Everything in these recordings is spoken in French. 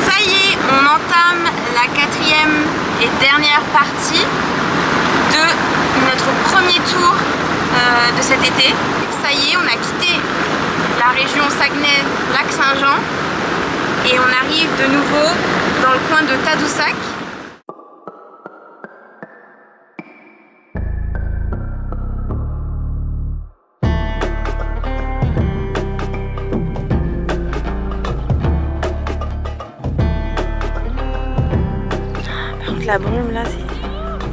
Ça y est, on entame la quatrième et dernière partie de notre premier tour de cet été. Ça y est, on a quitté la région Saguenay-Lac-Saint-Jean et on arrive de nouveau dans le coin de Tadoussac. La brume là,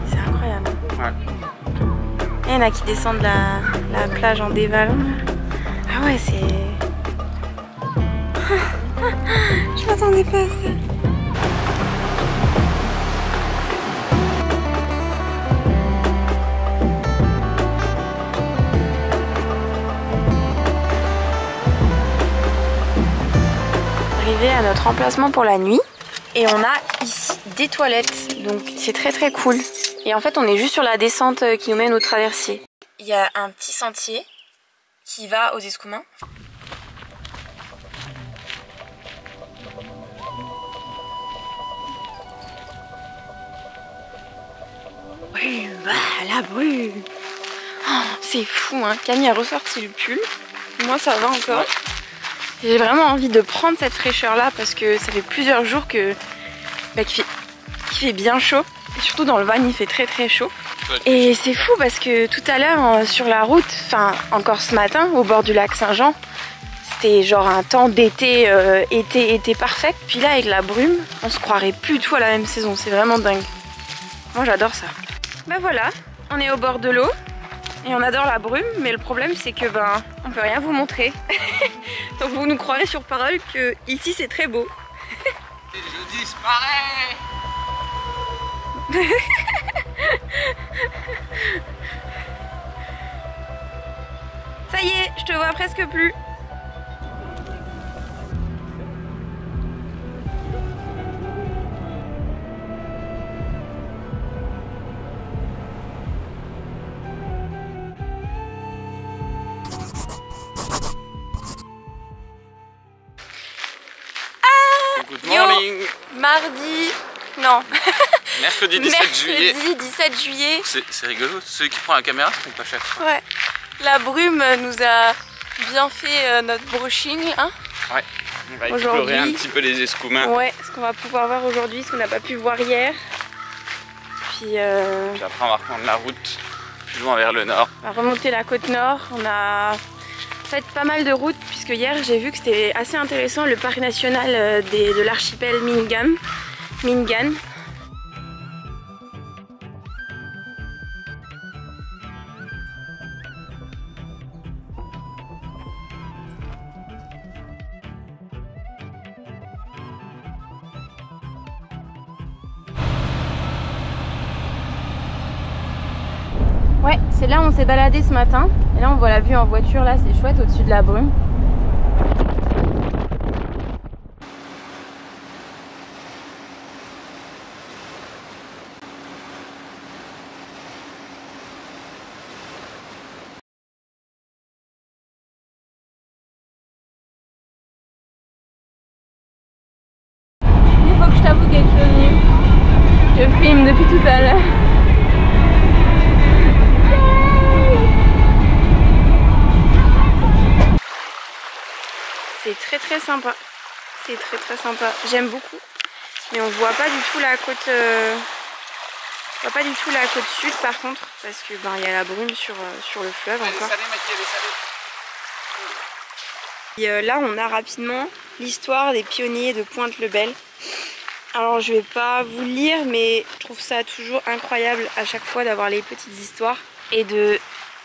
c'est incroyable. Ouais. Il y en a qui descendent la plage en dévalant. Ah ouais, c'est... Je m'attendais pas à ça. Arrivé à notre emplacement pour la nuit. Et on a ici des toilettes, donc c'est très cool. Et en fait on est juste sur la descente qui nous mène au traversier. Il y a un petit sentier qui va aux Escoumins. La brume. Oh, c'est fou hein, Camille a ressorti le pull. Moi ça va encore. Ouais. J'ai vraiment envie de prendre cette fraîcheur là parce que ça fait plusieurs jours que qu'il fait bien chaud. Et surtout dans le van il fait très chaud. Ouais, et c'est fou parce que tout à l'heure sur la route, enfin encore ce matin au bord du lac Saint-Jean, c'était genre un temps d'été, été parfait. Puis là avec la brume, on se croirait plus du tout à la même saison, c'est vraiment dingue. Moi j'adore ça. Ben voilà, on est au bord de l'eau. Et on adore la brume, mais le problème c'est que on peut rien vous montrer. Donc vous nous croirez sur parole que ici c'est très beau. Je disparais. Ça y est, je te vois presque plus. Good morning. Mardi, non. Mercredi 17 juillet. Mercredi 17 juillet. C'est rigolo, ceux qui prennent la caméra se font pas cher. Ouais. La brume nous a bien fait notre brushing, hein. Ouais. On va explorer un petit peu les Escoumins. Ouais, ce qu'on va pouvoir voir aujourd'hui, ce qu'on n'a pas pu voir hier. Puis après on va reprendre la route plus loin vers le nord. On va remonter la côte nord. On a fait pas mal de routes puisque hier j'ai vu que c'était assez intéressant le parc national de l'archipel Mingan. Ouais, c'est là où on s'est baladé ce matin. Et là on voit la vue en voiture, là c'est chouette au-dessus de la brume. Il faut que je t'avoue quelque chose. Je filme depuis tout à l'heure. C'est très sympa, c'est très sympa, j'aime beaucoup, mais on voit pas du tout la côte, sud par contre, parce que il y a la brume sur le fleuve encore. Et là on a rapidement l'histoire des pionniers de Pointe-le-Bel. Alors je vais pas vous le lire, mais je trouve ça toujours incroyable à chaque fois d'avoir les petites histoires et de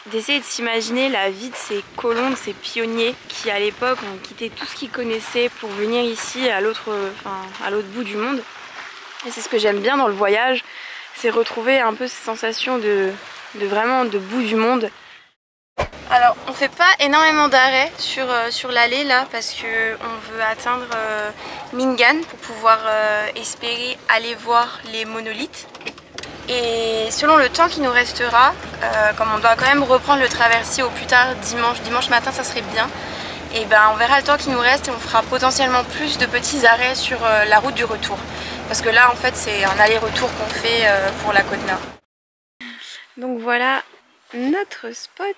d'essayer de s'imaginer la vie de ces colons, de ces pionniers qui à l'époque ont quitté tout ce qu'ils connaissaient pour venir ici à l'autre bout du monde. Et c'est ce que j'aime bien dans le voyage, c'est retrouver un peu ces sensations de vraiment de bout du monde. Alors on fait pas énormément d'arrêts sur l'allée là parce que on veut atteindre Mingan pour pouvoir espérer aller voir les monolithes. Et selon le temps qui nous restera, comme on doit quand même reprendre le traversier au plus tard dimanche matin, ça serait bien. Et ben on verra le temps qui nous reste et on fera potentiellement plus de petits arrêts sur la route du retour. Parce que là en fait c'est un aller-retour qu'on fait pour la côte nord. Donc voilà notre spot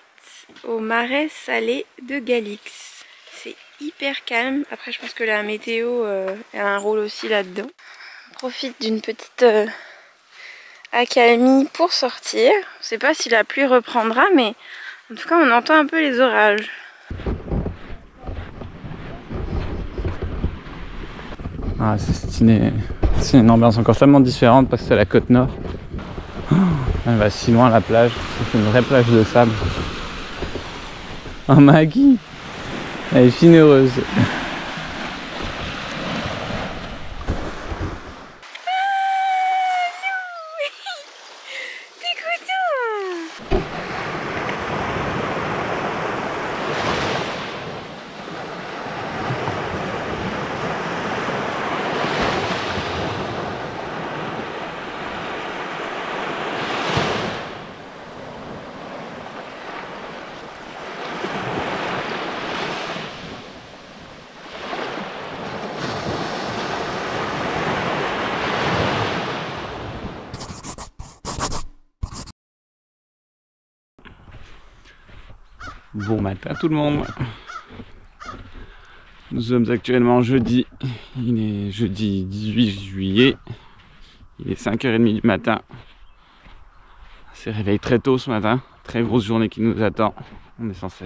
au marais salé de Galix. C'est hyper calme. Après je pense que la météo a un rôle aussi là-dedans. On profite d'une petite accalmie pour sortir. Je sais pas si la pluie reprendra, mais en tout cas on entend un peu les orages. Ah, c'est une ambiance encore tellement différente parce que c'est la côte nord. Oh, elle va si loin la plage, c'est une vraie plage de sable. Oh Maggie, elle est fine et heureuse. Bon matin tout le monde. Nous sommes actuellement jeudi. Il est jeudi 18 juillet. Il est 5h30 du matin. On s'est réveillé très tôt ce matin. Très grosse journée qui nous attend. On est censé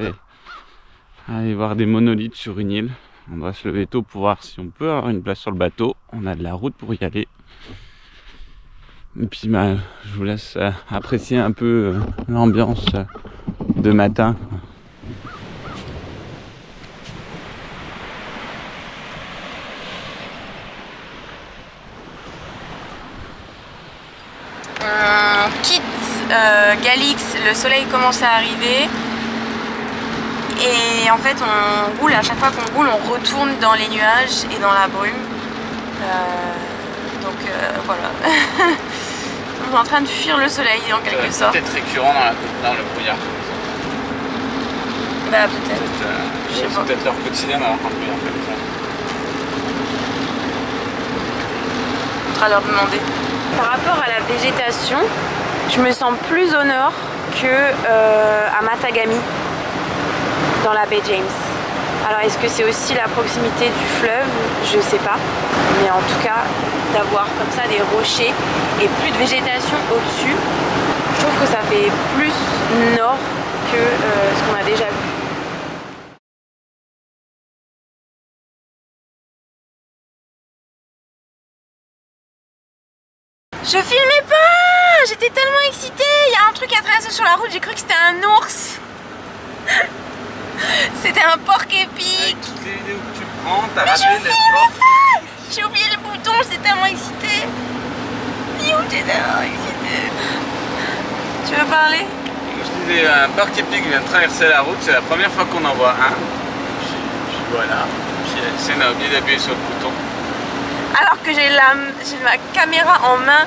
aller voir des monolithes sur une île. On doit se lever tôt pour voir si on peut avoir une place sur le bateau. On a de la route pour y aller. Et puis je vous laisse apprécier un peu l'ambiance de matin. On quitte Galix, le soleil commence à arriver et en fait on roule, à chaque fois qu'on roule on retourne dans les nuages et dans la brume. Voilà. On est en train de fuir le soleil en quelque sorte. C'est peut-être récurrent dans la côte nord le brouillard. Bah peut-être. C'est peut-être leur quotidien d'avoir un brouillard comme ça. On faudra leur demander. Par rapport à la végétation, je me sens plus au nord que à Matagami, dans la baie James. Alors est-ce que c'est aussi la proximité du fleuve? Je sais pas. Mais en tout cas, d'avoir comme ça des rochers et plus de végétation au-dessus, je trouve que ça fait plus nord que ce qu'on a déjà vu. Je filmais pas! J'étais tellement excitée! Il y a un truc à traverser sur la route, j'ai cru que c'était un ours! C'était un porc épic! Avec toutes les vidéos que tu prends, t'as raté les porcs! J'ai oublié le bouton, j'étais tellement excitée! J'étais tellement excitée! Tu veux parler? Je disais, un porc épic vient de traverser la route, c'est la première fois qu'on en voit un. Puis voilà, puis Céline a oublié d'appuyer sur le bouton. Alors que j'ai ma caméra en main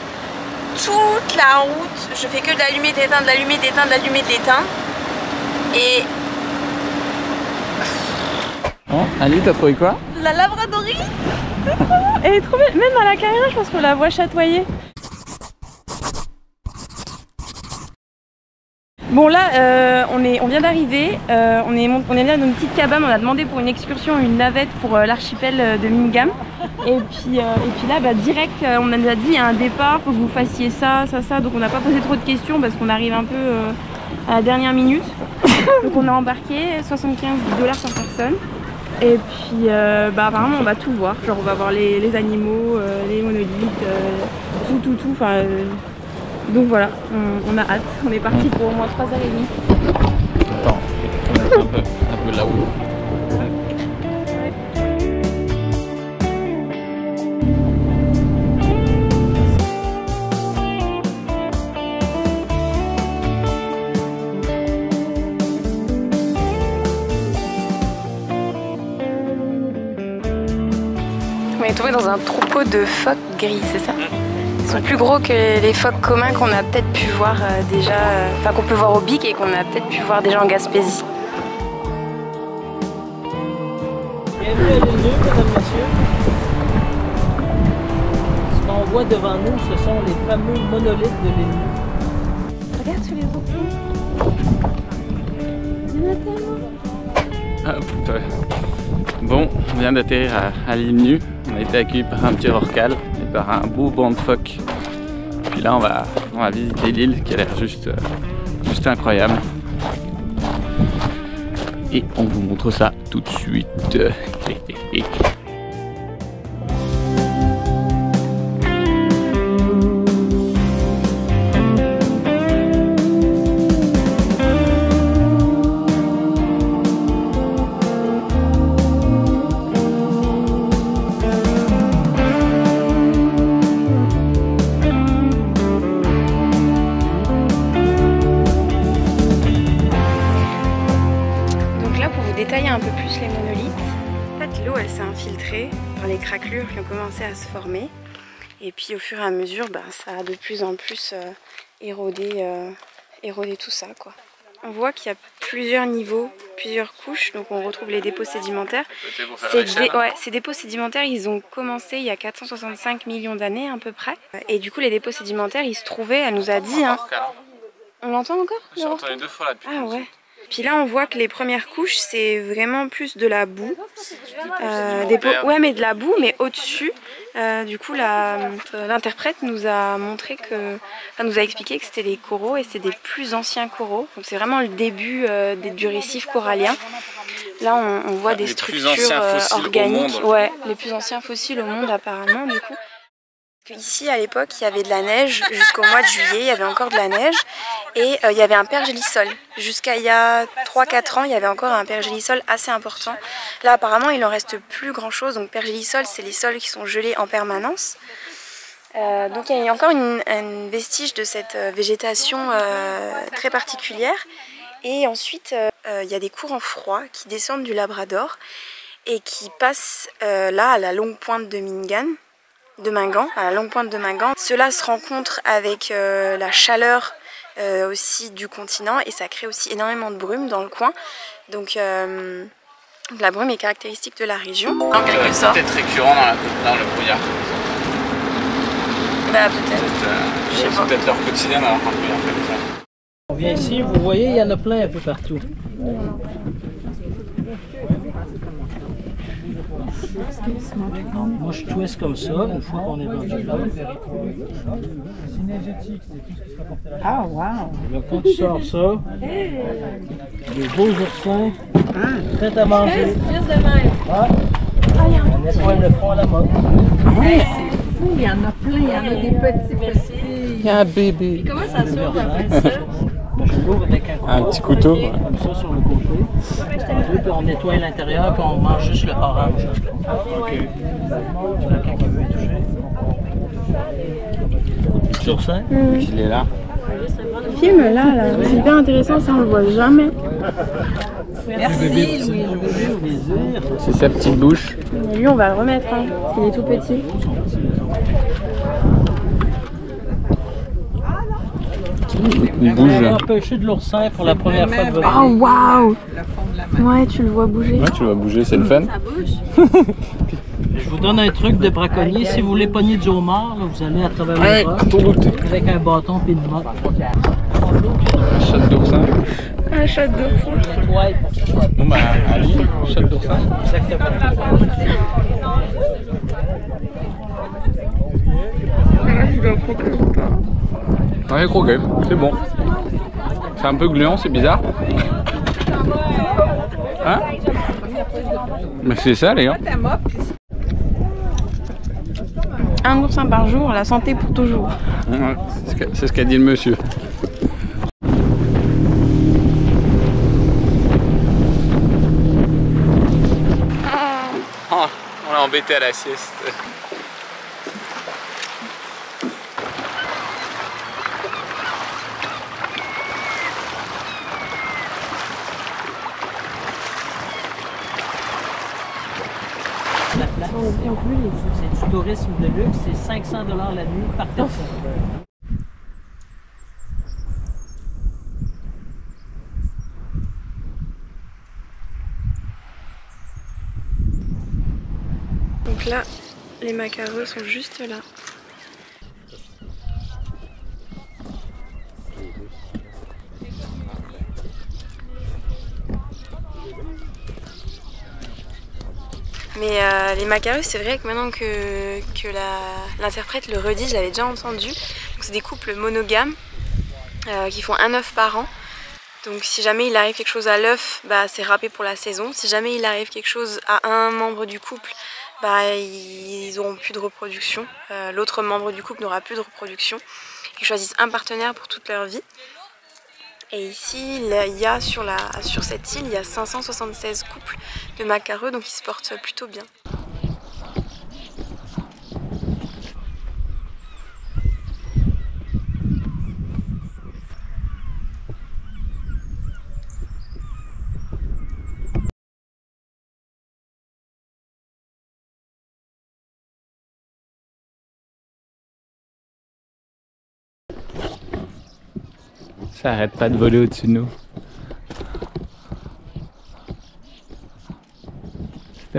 toute la route, je fais que d'allumer, d'éteindre, d'allumer, d'éteindre, d'allumer, d'éteindre. Et... Bon, Ali, t'as trouvé quoi? La labradorie. Elle est trop belle, même à la caméra je pense qu'on la voit chatoyer. Bon là on vient d'arriver, on est là dans une petite cabane, on a demandé pour une excursion une navette pour l'archipel de Mingan. Et puis là bah, direct on nous a dit il y a un départ, faut que vous fassiez ça, donc on n'a pas posé trop de questions parce qu'on arrive un peu à la dernière minute. Donc on a embarqué 75 $ par personne. Et puis bah, apparemment on va tout voir, genre on va voir les animaux, les monolithes, tout, enfin Donc voilà, on a hâte. On est parti pour au moins 3h30. Attends, on va être un peu là-haut. On est tombé dans un troupeau de phoques gris, c'est ça? Ils sont plus gros que les phoques communs qu'on a peut-être pu voir déjà, enfin qu'on peut voir au Bic et qu'on a peut-être pu voir déjà en Gaspésie. Bienvenue à l'île Nue, mesdames, messieurs. Ce qu'on voit devant nous, ce sont les fameux monolithes de l'île Nue. Regarde sur les autres. Il y en a tellement. Bon, on vient d'atterrir à l'île Nue. On a été accueillis par un petit rorqual et par un beau banc de phoques. Puis là, on va visiter l'île qui a l'air juste incroyable. Et on vous montre ça tout de suite. Détailler un peu plus les monolithes. En fait, l'eau elle s'est infiltrée par les craquelures qui ont commencé à se former. Et puis au fur et à mesure, ça a de plus en plus érodé tout ça, quoi. On voit qu'il y a plusieurs niveaux, plusieurs couches, donc on retrouve les dépôts sédimentaires. Ces dépôts sédimentaires, ils ont commencé il y a 465 millions d'années à peu près. Et du coup, les dépôts sédimentaires, ils se trouvaient, elle nous a dit... Hein, on l'entend encore? J'ai entendu 2 fois là depuis. Ah ouais. Puis là, on voit que les premières couches, c'est vraiment plus de la boue. Ouais, mais de la boue, mais au-dessus. Du coup, l'interprète nous a montré nous a expliqué que c'était des coraux et c'est des plus anciens coraux. Donc c'est vraiment le début du récif corallien. Là, on voit des structures organiques. Ouais, les plus anciens fossiles au monde apparemment, du coup. Ici, à l'époque, il y avait de la neige jusqu'au mois de juillet, il y avait encore de la neige et il y avait un pergélisol. Jusqu'à il y a 3-4 ans, il y avait encore un pergélisol assez important. Là, apparemment, il n'en reste plus grand-chose. Donc, pergélisol, c'est les sols qui sont gelés en permanence. Donc, il y a encore un vestige de cette végétation très particulière. Et ensuite, il y a des courants froids qui descendent du Labrador et qui passent là, à la longue pointe de Mingan, à la longue pointe de Mingan. Cela se rencontre avec la chaleur aussi du continent et ça crée aussi énormément de brume dans le coin. Donc la brume est caractéristique de la région. En quelque sorte. C'est peut-être récurrent dans le brouillard. Peut-être. C'est peut-être leur quotidien dans le brouillard comme ça. On vient ici, vous voyez, il y en a plein un peu partout. Moi je twist comme ça, une fois qu'on est rendu là. Ah, wow! Là, quand tu sors ça, des beaux oursins, prêts à manger. Juste de même. On nettoie le fond à la mode. Ouais, c'est fou, il y en a plein, il y en a des petits. Il y a un bébé. Comment ça s'ouvre après ça? Je l'ouvre avec Un petit couteau. Comme ça sur le côté. Puis on nettoie l'intérieur puis on mange juste le orange. Ok. Quelqu'un qui veut toucher. Petit oursin. Il est là. Le film là, c'est hyper intéressant, ça on le voit jamais. Merci, Louis. Le bébé au désir. C'est sa petite bouche. Et lui on va le remettre, hein, parce qu'il est tout petit. Il bouge. On va empêcher de l'oursin pour la première fois de votre vie. Oh waouh! Ouais, tu le vois bouger. Ouais, tu vas bouger, c'est le fun. Ça bouge. Je vous donne un truc de braconnier. Si vous voulez pogner du homard, là, vous allez à travers le bras avec un bâton et une motte. Un shot d'oursin. Un shot d'oursin. Ouais. Bon bah, Ali, shot d'oursin. Exactement. Ouais, croqué, c'est bon. C'est un peu gluant, c'est bizarre. Hein? Mais c'est ça, les gars. un oursin par jour, la santé pour toujours. Ouais, c'est ce qu'a dit le monsieur. Oh, on l'a embêté à la sieste. La place, c'est du tourisme de luxe, c'est 500 $ la nuit par personne. Donc là, les macarons sont juste là. Mais les macarons, c'est vrai que maintenant que l'interprète le redit, je l'avais déjà entendu. C'est des couples monogames qui font un œuf par an. Donc si jamais il arrive quelque chose à l'œuf, bah, c'est râpé pour la saison. Si jamais il arrive quelque chose à un membre du couple, bah, ils n'auront plus de reproduction. L'autre membre du couple n'aura plus de reproduction. Ils choisissent un partenaire pour toute leur vie. Et ici, il y a sur cette île, il y a 576 couples de macareux, donc ils se portent plutôt bien. Ça arrête pas de voler au-dessus de nous. C'est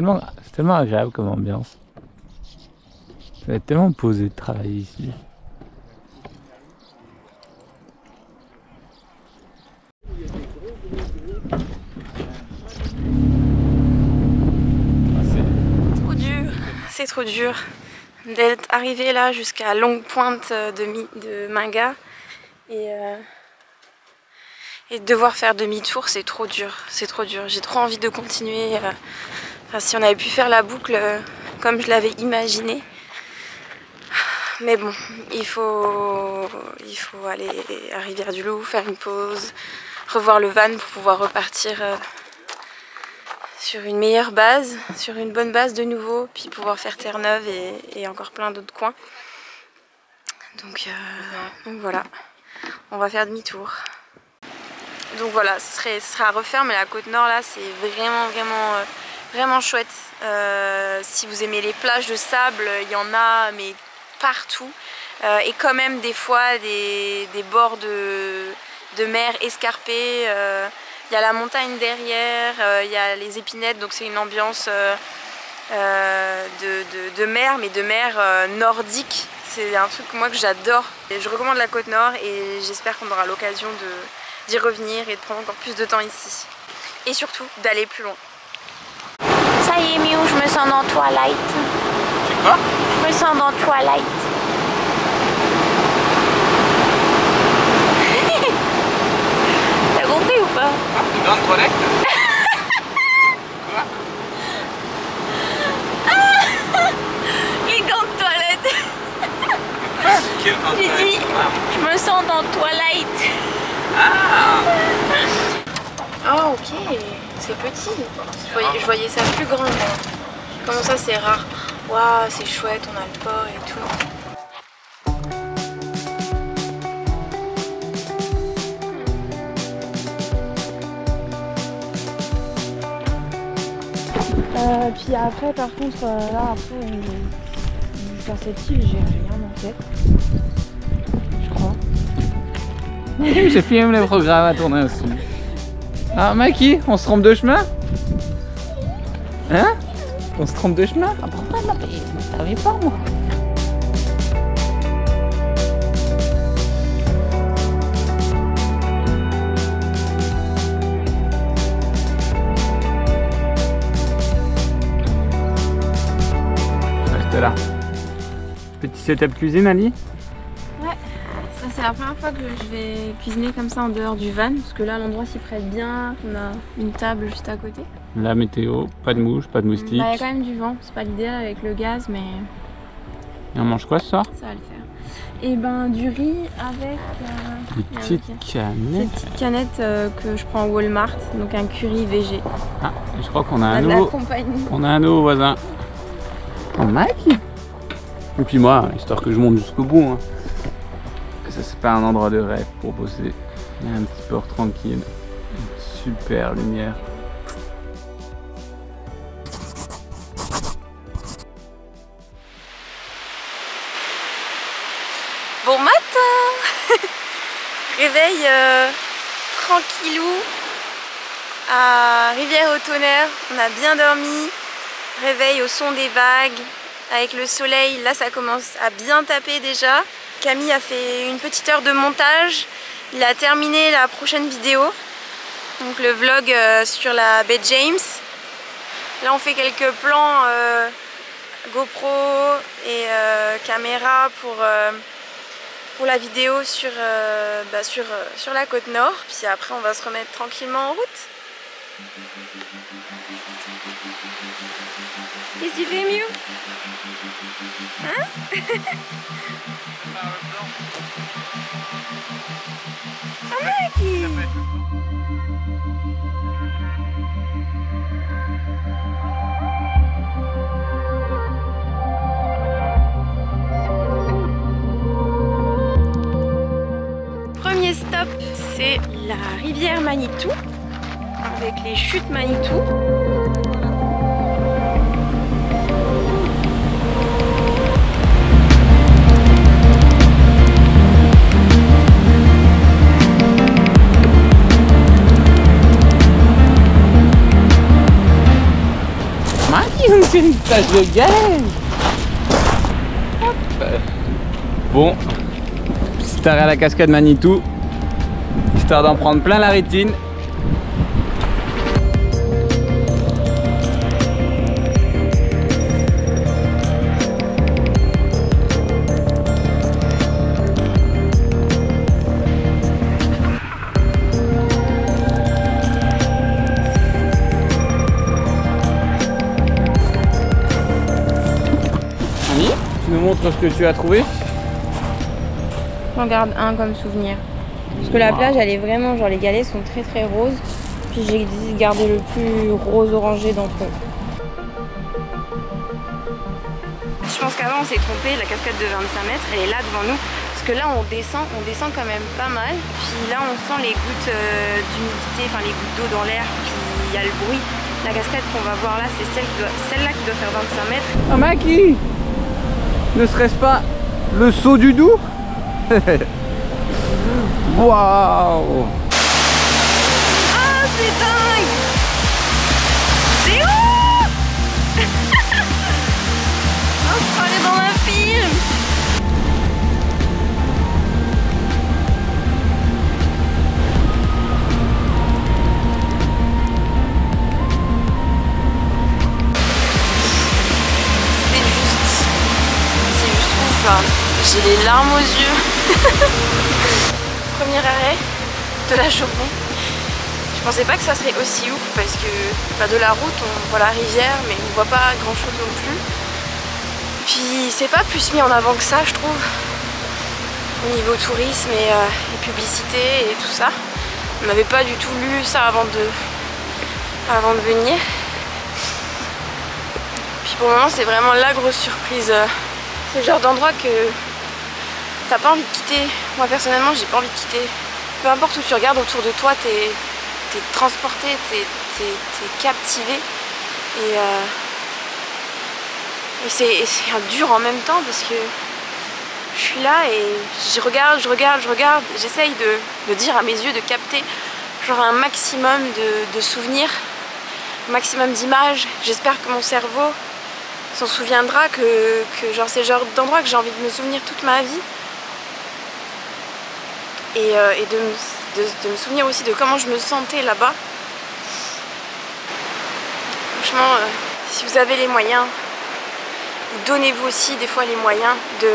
tellement agréable comme ambiance. Ça va être tellement posé de travailler ici. C'est trop dur d'être arrivé là jusqu'à Longue Pointe de Minga et de devoir faire demi-tour, c'est trop dur, j'ai trop envie de continuer. Enfin, si on avait pu faire la boucle comme je l'avais imaginé, mais bon, il faut aller à Rivière-du-Loup, faire une pause, revoir le van pour pouvoir repartir sur une meilleure base, sur une bonne base de nouveau, puis pouvoir faire Terre-Neuve et encore plein d'autres coins. Donc voilà, on va faire demi-tour. Donc voilà, ce sera à refaire, mais la côte nord là, c'est vraiment chouette. Si vous aimez les plages de sable, il y en a, mais partout. Et quand même des fois des bords de mer escarpés. Il y a la montagne derrière, il y a les épinettes, donc c'est une ambiance de mer, mais de mer nordique. C'est un truc moi que j'adore. Je recommande la côte nord et j'espère qu'on aura l'occasion d'y revenir et de prendre encore plus de temps ici. Et surtout d'aller plus loin. Ça y est Miu, je me sens dans Twilight. C'est quoi? Je me sens dans Twilight. T'as compris ou pas? Ah, t'es dans une toilette? Quoi? Les gants de toilette. Quel gant de J'ai toilette? dit, je me sens dans Twilight. Ah! Ah ok, c'est petit. Je voyais ça plus grand. Comment ça c'est rare? Waouh, c'est chouette, on a le port et tout. Puis après, par contre, là après, faire cette île, j'ai rien en tête. Je crois. J'ai fait même les programmes à tourner aussi. Ah Maki, on se trompe de chemin? Hein? On se trompe de chemin? Ah, pourquoi non? Je savais pas moi. Reste là. Petit setup cuisine, Ali? Ouais, ça c'est la première fois que je vais cuisiner comme ça en dehors du van, parce que là l'endroit s'y prête bien, on a une table juste à côté. La météo, pas de mouches, pas de moustiques. Bah, y a quand même du vent, c'est pas l'idéal avec le gaz, mais Et on mange quoi ce soir? Ça va le faire. Et ben du riz avec des petites canettes. Ces petites canettes que je prends au Walmart, donc un curry végé. Ah, je crois qu'on a un nouveau voisin. Oh, Mike. Et puis moi, histoire que je monte jusqu'au bout. Hein. Ça c'est pas un endroit de rêve pour bosser. Il y a un petit port tranquille. Une super lumière. Bon matin. Réveil tranquillou à Rivière-au-Tonnerre. On a bien dormi. Réveil au son des vagues avec le soleil. Là ça commence à bien taper déjà. Camille a fait une petite heure de montage. Il a terminé la prochaine vidéo. Donc le vlog sur la baie James. Là on fait quelques plans GoPro et caméra pour la vidéo sur la côte nord. Puis après on va se remettre tranquillement en route. Qu'est-ce qu'il fait mieux? Hein? Ah Maggie! Premier stop, c'est la rivière Manitou, avec les chutes Manitou. C'est une tache de galère. Bon, petit arrêt à la cascade Manitou, histoire d'en prendre plein la rétine. Tu nous montres ce que tu as trouvé? J'en garde un comme souvenir. Parce que la plage elle est vraiment, genre les galets sont très très roses. Puis j'ai décidé de garder le plus rose orangé d'entre eux. Je pense qu'avant on s'est trompé, la cascade de 25 mètres elle est là devant nous. Parce que là on descend quand même pas mal. Puis là on sent les gouttes d'humidité, enfin les gouttes d'eau dans l'air. Puis il y a le bruit. La cascade qu'on va voir là c'est celle-là qui doit faire 25 mètres. Oh Maki! Ne serait-ce pas le saut du Doubs? Waouh! Ah c'est dingue! C'est ouf! On se croirait dans un film! J'ai les larmes aux yeux. Premier arrêt de la journée. Je pensais pas que ça serait aussi ouf parce que de la route on voit la rivière mais on voit pas grand chose non plus. Puis c'est pas plus mis en avant que ça je trouve au niveau tourisme et publicité et tout ça. On n'avait pas du tout lu ça avant de venir. Puis pour le moment c'est vraiment la grosse surprise. C'est le genre d'endroit que t'as pas envie de quitter. Moi personnellement j'ai pas envie de quitter. Peu importe où tu regardes autour de toi, t'es transporté, t'es captivé. Et c'est dur en même temps parce que je suis là et je regarde. J'essaye de dire à mes yeux, de capter genre un maximum de souvenirs, un maximum d'images. J'espère que mon cerveau s'en souviendra, que genre c'est le genre d'endroit que j'ai envie de me souvenir toute ma vie et de me souvenir aussi de comment je me sentais là-bas. Franchement, si vous avez les moyens, donnez-vous aussi des fois les moyens de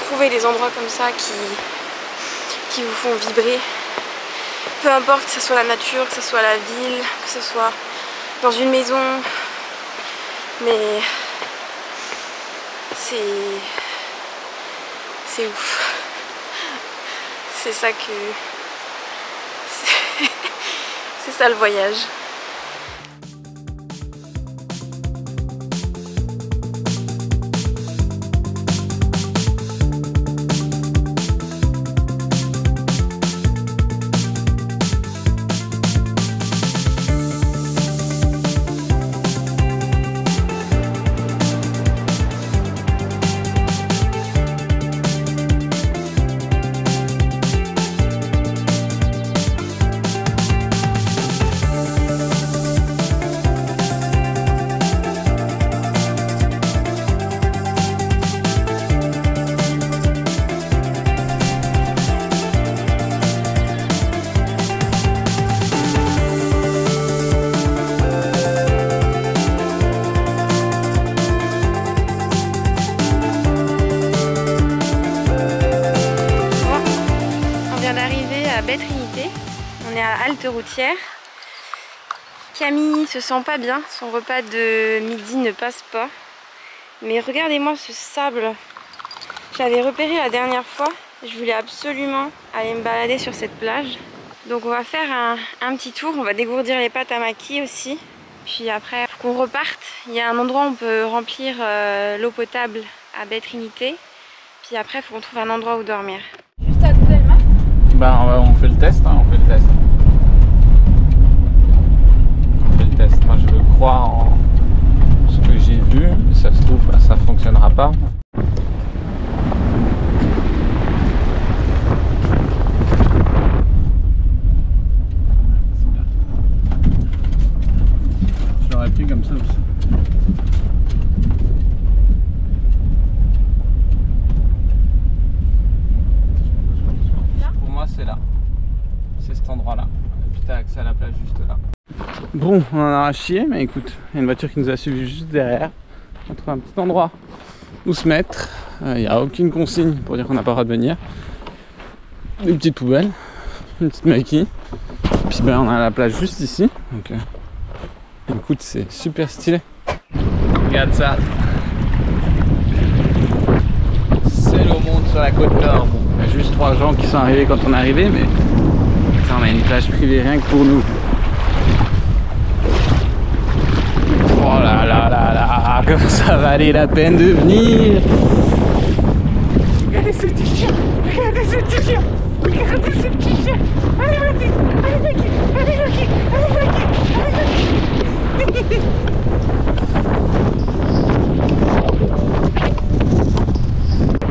trouver des endroits comme ça qui vous font vibrer. Peu importe que ce soit la nature, que ce soit la ville, que ce soit dans une maison. Mais c'est ouf. C'est ça que... c'est ça le voyage. On est à halte routière. Camille se sent pas bien, son repas de midi ne passe pas. Mais regardez-moi ce sable. J'avais repéré la dernière fois. Je voulais absolument aller me balader sur cette plage. Donc on va faire un petit tour. On va dégourdir les pattes à Maki aussi. Puis après, faut qu'on reparte. Il y a un endroit où on peut remplir l'eau potable à Baie Trinité. Puis après, il faut qu'on trouve un endroit où dormir. Juste à Google Maps. Bah on fait le test, hein, on fait le test. On fait le test. Moi je veux croire en ce que j'ai vu, mais ça se trouve bah, ça fonctionnera pas. Je l'aurais pris comme ça aussi. C'est là, c'est cet endroit là, et puis t'as accès à la plage juste là. Bon, on en a à chier, mais écoute, il y a une voiture qui nous a suivi juste derrière. On trouve un petit endroit où se mettre, il n'y a aucune consigne pour dire qu'on n'a pas le droit de venir. Des petites poubelles, une petite maquille, puis ben on a la plage juste ici, donc écoute, c'est super stylé. Regarde ça, c'est le monde sur la côte nord. Il y a juste 3 gens qui sont arrivés quand on est arrivé, mais ça, on a une plage privée rien que pour nous. Oh là là là là, comme ça valait la peine de venir. Regardez ce petit chien, regardez ce petit chien, regardez ce petit chien. Allez Maki, allez Maki, allez Maki, allez Maki, allez Maki.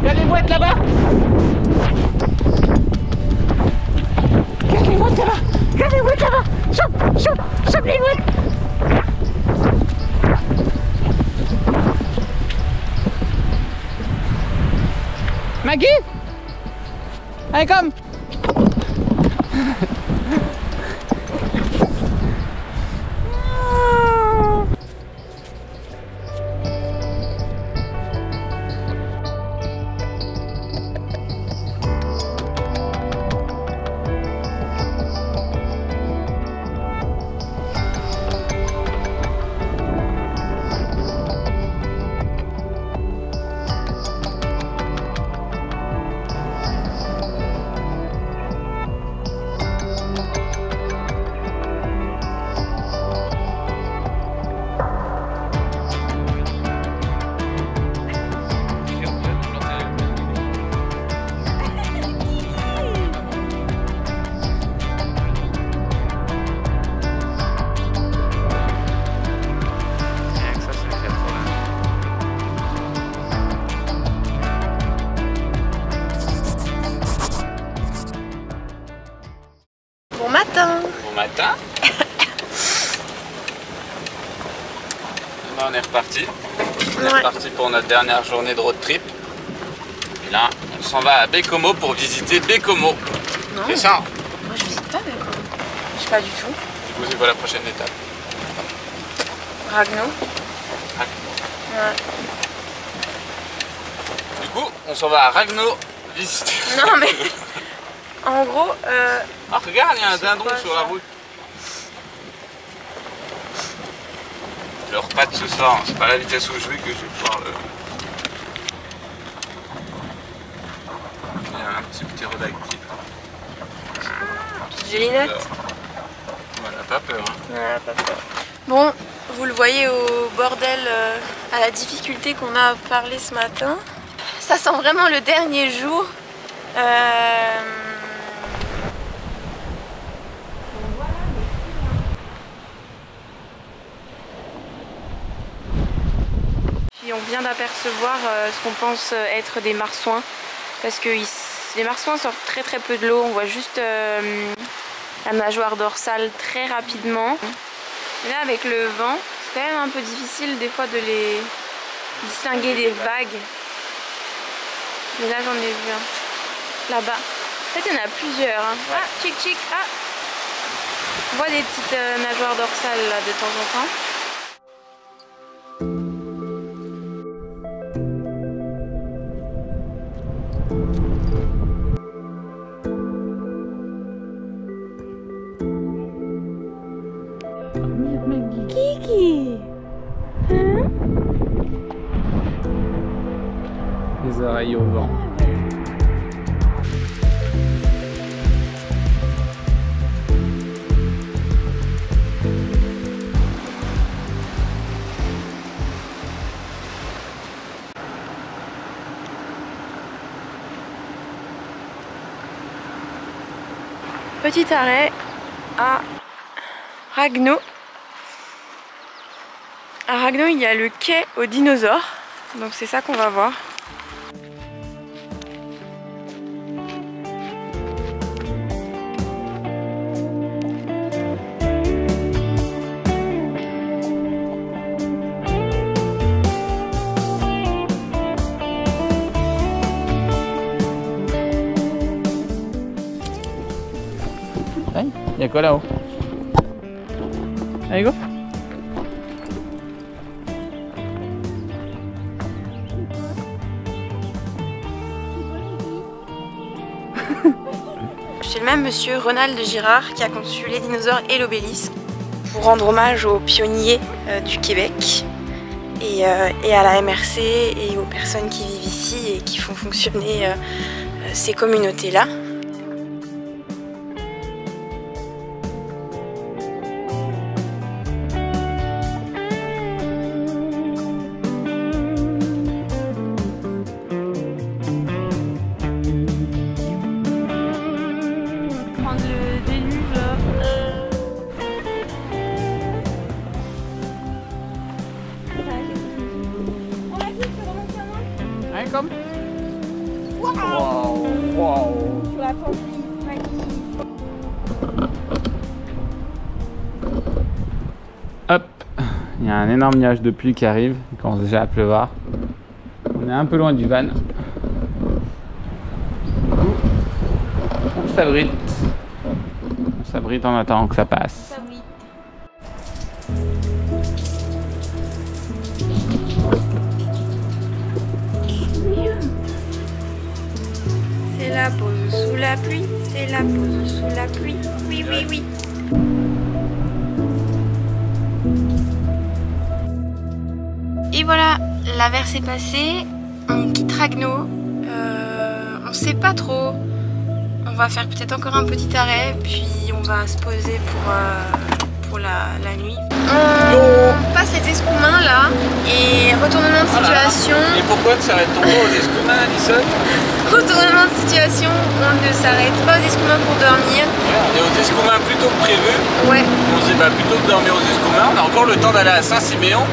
Il y a des mouettes là-bas. Regarde les mouettes là-bas! Regarde les mouettes là-bas! Chope les mouettes! Maggie? Allez, comme! Bon matin. Là, on est reparti. On est reparti pour notre dernière journée de road trip. Et là, on s'en va à Baie-Comeau pour visiter Baie-Comeau. C'est ça? Moi, je visite pas Baie-Comeau. Je sais pas du tout. Du coup, c'est quoi la prochaine étape? Ragno. Ouais. Du coup, on s'en va à Ragno visiter. Non, mais en gros. Ah, regarde, il y a un dindon sur la route. Je le reparte ce soir, c'est pas la vitesse où je vais que je vais pouvoir Gélinette. On n'a pas peur. Hein. Ouais, pas peur. Bon, vous le voyez au bordel, à la difficulté qu'on a parlé ce matin. Ça sent vraiment le dernier jour. Puis on vient d'apercevoir ce qu'on pense être des marsouins. Parce que les marsouins sortent très très peu de l'eau. On voit juste la nageoire dorsale très rapidement. Et là avec le vent, c'est quand même un peu difficile des fois de les distinguer des vagues. Mais là j'en ai vu un. Là-bas. En fait il y en a plusieurs. Hein. Ah, chic chic. Ah. On voit des petites nageoires dorsales là de temps en temps. Kiki, hein? Les oreilles au vent. Petit arrêt à Ragno. À Ragno, il y a le quai aux dinosaures, donc c'est ça qu'on va voir. Il y a quoi là-haut? Allez, go! C'est le même monsieur Ronald Girard qui a conçu les dinosaures et l'obélisque pour rendre hommage aux pionniers du Québec et à la MRC et aux personnes qui vivent ici et qui font fonctionner ces communautés-là. Comme wow, wow. Hop, il y a un énorme nuage de pluie qui arrive, il commence déjà à pleuvoir. On est un peu loin du van. On s'abrite. On s'abrite en attendant que ça passe. C'est la pause sous la pluie, c'est la pause sous la pluie, oui, oui, oui. Et voilà, l'averse est passée, on quitte Ragno, on sait pas trop, on va faire peut-être encore un petit arrêt, puis on va se poser pour la nuit. On passe les Escoumins là, et retournement de situation. Et pourquoi tu s'arrêtes ton aux Escoumins, Alison? Retournement de situation, on ne s'arrête pas aux Escoumins pour dormir. Ouais, on est aux Escoumins plutôt que prévu. Ouais. On s'est pas plutôt que dormir aux Escoumins. On a encore le temps d'aller à Saint-Siméon,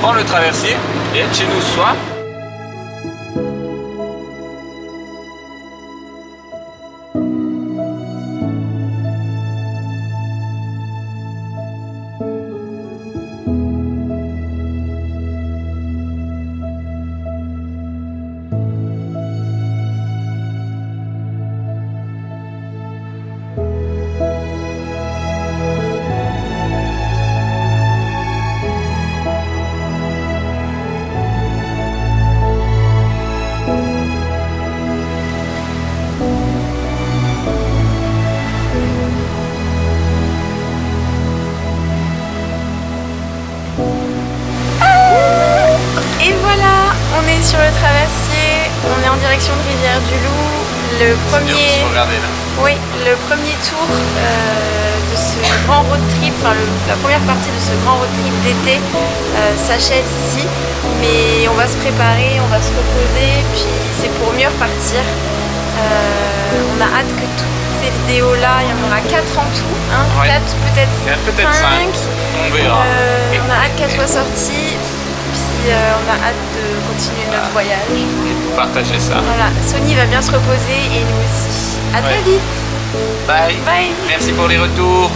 prendre le traversier et être chez nous ce soir. Sur le traversier, on est en direction de Rivière-du-Loup. le premier, Regardez là. oui, le premier tour de ce grand road trip, enfin la première partie de ce grand road trip d'été s'achève ici. Mais on va se préparer, on va se reposer, puis c'est pour mieux repartir. On a hâte que toutes ces vidéos là, il y en aura 4 en tout, hein, Ouais. 4 peut-être 5. On verra. On a hâte qu'elles soient sorties, puis on a hâte de continuer notre voyage. Et pour partager ça. Voilà, Sony va bien se reposer et nous aussi. À très Ouais. vite. Bye. Bye. Merci pour les retours.